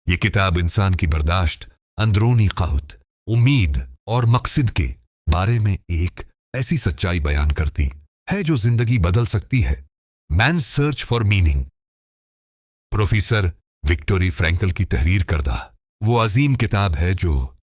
ये किताब इंसान की बर्दाश्त, अंदरूनी क़वत, उम्मीद और मकसद के बारे में एक ऐसी सच्चाई बयान करती है जो जिंदगी बदल सकती है। Man's search for meaning, professor Viktor Frankl की तहरीर करदा वो अजीम किताब है जो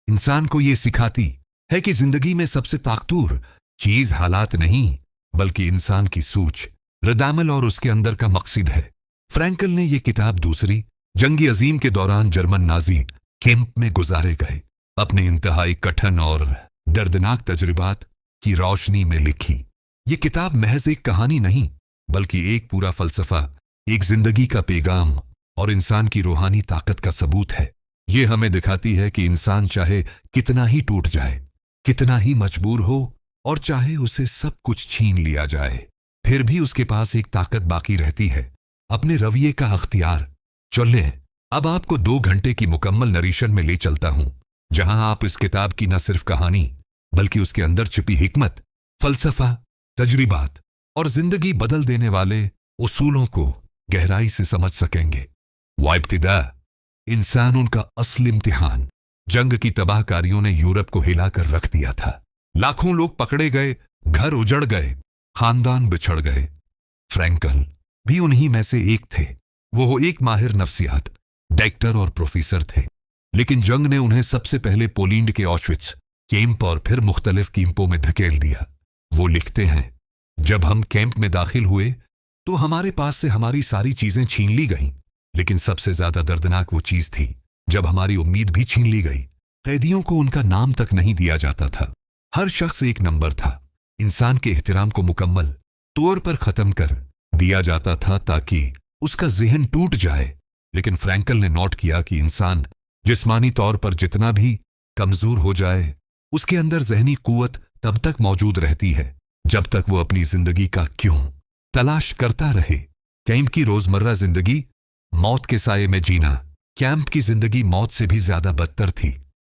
इंसान को ये सिखाती है कि जिंदगी में सबसे ताकतवर चीज हालात नहीं बल्कि इंसान की सोच, रद्द-ए-अमल और उसके अंदर का मकसद है। फ्रैंकल ने यह किताब दूसरी जंग अजीम के दौरान जर्मन नाजी कैंप में गुजारे गए अपने इंतहाई कठिन और दर्दनाक तजुर्बात की रोशनी में लिखी। ये किताब महज एक कहानी नहीं बल्कि एक पूरा फलसफा, एक जिंदगी का पैगाम और इंसान की रूहानी ताकत का सबूत है। ये हमें दिखाती है कि इंसान चाहे कितना ही टूट जाए, कितना ही मजबूर हो और चाहे उसे सब कुछ छीन लिया जाए, फिर भी उसके पास एक ताकत बाकी रहती है, अपने रवैये का अख्तियार। चलिए अब आपको 2 घंटे की मुकम्मल नरेशन में ले चलता हूं जहां आप इस किताब की न सिर्फ कहानी बल्कि उसके अंदर छिपी हिकमत, फलसफा, तजुर्बात और जिंदगी बदल देने वाले उसूलों को गहराई से समझ सकेंगे। वाइब्तिदा, इंसान उनका असली इम्तिहान। जंग की तबाहकारियों ने यूरोप को हिलाकर रख दिया था। लाखों लोग पकड़े गए, घर उजड़ गए, खानदान बिछड़ गए। फ्रैंकल भी उन्हीं में से एक थे। वो एक माहिर नफ्सियात, डॉक्टर और प्रोफेसर थे, लेकिन जंग ने उन्हें सबसे पहले पोलैंड के ऑश्विट्ज कैंप और फिर मुख्तलिफ कैंपों में धकेल दिया। वो लिखते हैं, जब हम कैंप में दाखिल हुए तो हमारे पास से हमारी सारी चीजें छीन ली गईं, लेकिन सबसे ज्यादा दर्दनाक वो चीज थी जब हमारी उम्मीद भी छीन ली गई। कैदियों को उनका नाम तक नहीं दिया जाता था। हर शख्स एक नंबर था। इंसान के एहतराम को मुकम्मल तौर पर खत्म कर दिया जाता था ताकि उसका ज़हन टूट जाए। लेकिन फ्रैंकल ने नोट किया कि इंसान जिस्मानी तौर पर जितना भी कमजोर हो जाए, उसके अंदर ज़हनी कुव्वत तब तक मौजूद रहती है जब तक वो अपनी जिंदगी का क्यों तलाश करता रहे। कैंप की रोजमर्रा जिंदगी, मौत के साये में जीना। कैंप की जिंदगी मौत से भी ज्यादा बदतर थी।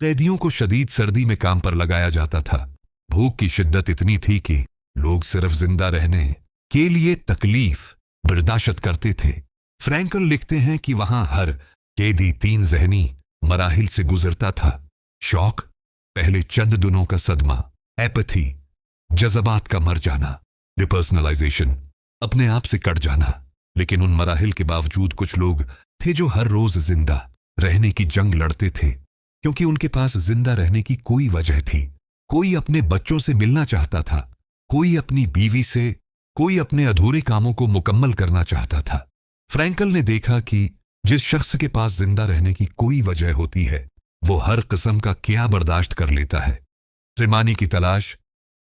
कैदियों को शदीद सर्दी में काम पर लगाया जाता था। भूख की शिद्दत इतनी थी कि लोग सिर्फ जिंदा रहने के लिए तकलीफ बर्दाश्त करते थे। फ्रैंकल लिखते हैं कि वहां हर कैदी 3 ज़हनी मराहिल से गुजरता था। शौक, पहले चंद दिनों का सदमा, एपैथी, जज्बात का मर जाना, डिपर्सनलाइजेशन, अपने आप से कट जाना। लेकिन उन मराहिल के बावजूद कुछ लोग थे जो हर रोज जिंदा रहने की जंग लड़ते थे, क्योंकि उनके पास जिंदा रहने की कोई वजह थी। कोई अपने बच्चों से मिलना चाहता था, कोई अपनी बीवी से, कोई अपने अधूरे कामों को मुकम्मल करना चाहता था। फ्रैंकल ने देखा कि जिस शख्स के पास जिंदा रहने की कोई वजह होती है वो हर किस्म का क्या बर्दाश्त कर लेता है। त्रिमानी की तलाश,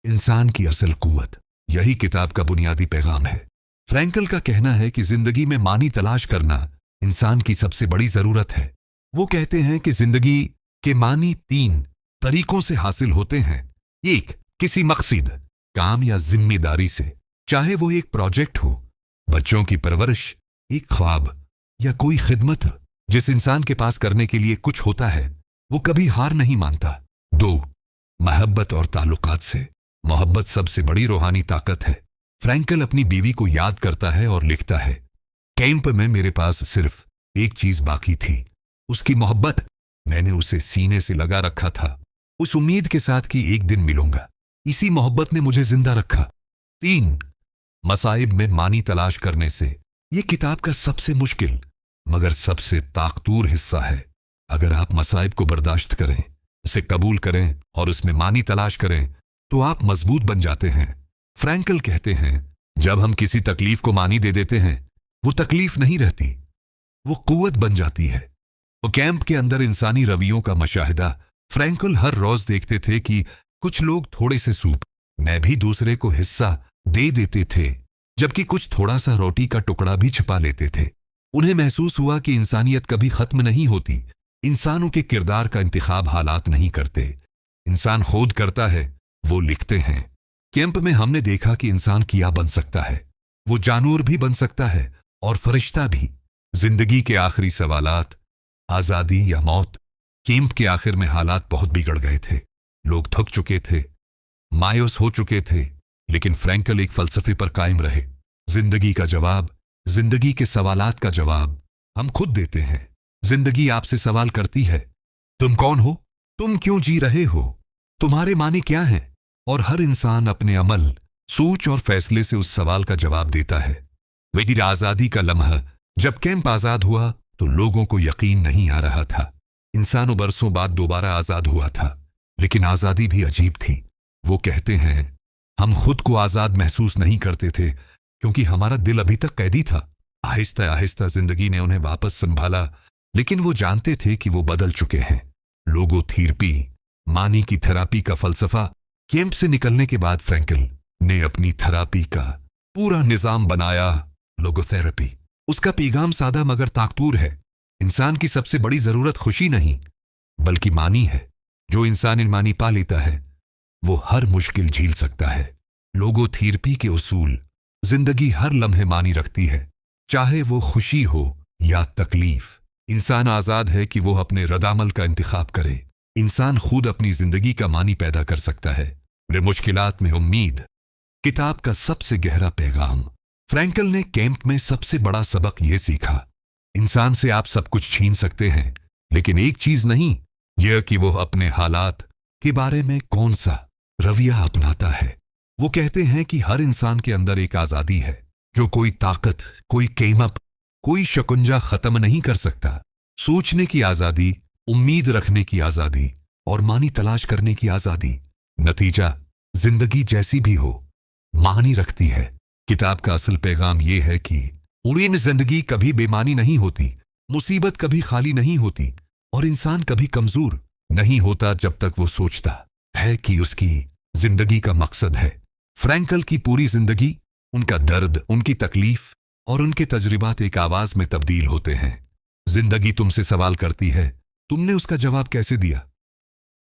इंसान की असल कुव्वत, यही किताब का बुनियादी पैगाम है। फ्रैंकल का कहना है कि जिंदगी में मानी तलाश करना इंसान की सबसे बड़ी जरूरत है। वो कहते हैं कि जिंदगी के मानी 3 तरीकों से हासिल होते हैं। 1, किसी मकसद, काम या जिम्मेदारी से, चाहे वो एक प्रोजेक्ट हो, बच्चों की परवरिश, एक ख्वाब या कोई खिदमत। जिस इंसान के पास करने के लिए कुछ होता है वो कभी हार नहीं मानता। 2, मोहब्बत और ताल्लुकात से, मोहब्बत सबसे बड़ी रूहानी ताकत है। फ्रैंकल अपनी बीवी को याद करता है और लिखता है, कैंप में मेरे पास सिर्फ एक चीज बाकी थी, उसकी मोहब्बत। मैंने उसे सीने से लगा रखा था, उस उम्मीद के साथ कि एक दिन मिलूंगा। इसी मोहब्बत ने मुझे जिंदा रखा। 3, मसाइब में मानी तलाश करने से, यह किताब का सबसे मुश्किल मगर सबसे ताकतवर हिस्सा है। अगर आप मसाइब को बर्दाश्त करें, इसे कबूल करें और उसमें मानी तलाश करें तो आप मजबूत बन जाते हैं। फ्रैंकल कहते हैं, जब हम किसी तकलीफ को मानी दे देते हैं वो तकलीफ नहीं रहती, वो कुव्वत बन जाती है। वो कैंप के अंदर इंसानी रवैयों का मशाहिदा फ्रैंकल हर रोज देखते थे कि कुछ लोग थोड़े से सूप में भी दूसरे को हिस्सा दे देते थे, जबकि कुछ थोड़ा सा रोटी का टुकड़ा भी छिपा लेते थे। उन्हें महसूस हुआ कि इंसानियत कभी खत्म नहीं होती। इंसानों के किरदार का इंतखाब हालात नहीं करते, इंसान खुद करता है। वो लिखते हैं, कैंप में हमने देखा कि इंसान क्या बन सकता है। वो जानवर भी बन सकता है और फरिश्ता भी। जिंदगी के आखिरी सवालात, आजादी या मौत। कैंप के आखिर में हालात बहुत बिगड़ गए थे। लोग थक चुके थे, मायूस हो चुके थे, लेकिन फ्रैंकल एक फलसफे पर कायम रहे। जिंदगी का जवाब, जिंदगी के सवालात का जवाब हम खुद देते हैं। जिंदगी आपसे सवाल करती है, तुम कौन हो, तुम क्यों जी रहे हो, तुम्हारे माने क्या हैं? और हर इंसान अपने अमल, सोच और फैसले से उस सवाल का जवाब देता है। वही आजादी का लम्हा, जब कैंप आजाद हुआ तो लोगों को यकीन नहीं आ रहा था। इंसानों बरसों बाद दोबारा आजाद हुआ था, लेकिन आजादी भी अजीब थी। वो कहते हैं, हम खुद को आजाद महसूस नहीं करते थे क्योंकि हमारा दिल अभी तक कैदी था। आहिस्ता आहिस्ता जिंदगी ने उन्हें वापस संभाला, लेकिन वो जानते थे कि वो बदल चुके हैं। लोगोथेरेपी, मानी की थेरापी का फलसफा। कैंप से निकलने के बाद फ्रैंकल ने अपनी थेरापी का पूरा निजाम बनाया, लोगोथेरेपी। उसका पैगाम सादा मगर ताकतूर है। इंसान की सबसे बड़ी जरूरत खुशी नहीं, बल्कि मानी है। जो इंसान इन मानी पा लेता है, वो हर मुश्किल झेल सकता है। लोगोथेरेपी के उसूल, जिंदगी हर लम्हे मानी रखती है, चाहे वो खुशी हो या तकलीफ। इंसान आजाद है कि वो अपने रद्दामल का इंतखाब करे। इंसान खुद अपनी जिंदगी का मानी पैदा कर सकता है। मुश्किलात में उम्मीद, किताब का सबसे गहरा पैगाम। फ्रैंकल ने कैंप में सबसे बड़ा सबक यह सीखा, इंसान से आप सब कुछ छीन सकते हैं, लेकिन एक चीज नहीं, यह कि वो अपने हालात के बारे में कौन सा रवैया अपनाता है। वो कहते हैं कि हर इंसान के अंदर एक आजादी है जो कोई ताकत, कोई कीमत, कोई शकुंजा खत्म नहीं कर सकता। सोचने की आजादी, उम्मीद रखने की आजादी और मानी तलाश करने की आजादी। नतीजा, जिंदगी जैसी भी हो, मानी रखती है। किताब का असल पैगाम यह है कि उड़ीन जिंदगी कभी बेमानी नहीं होती, मुसीबत कभी खाली नहीं होती और इंसान कभी कमजोर नहीं होता जब तक वो सोचता है कि उसकी जिंदगी का मकसद है। फ्रैंकल की पूरी जिंदगी, उनका दर्द, उनकी तकलीफ और उनके तजुर्बात एक आवाज में तब्दील होते हैं। जिंदगी तुमसे सवाल करती है, तुमने उसका जवाब कैसे दिया?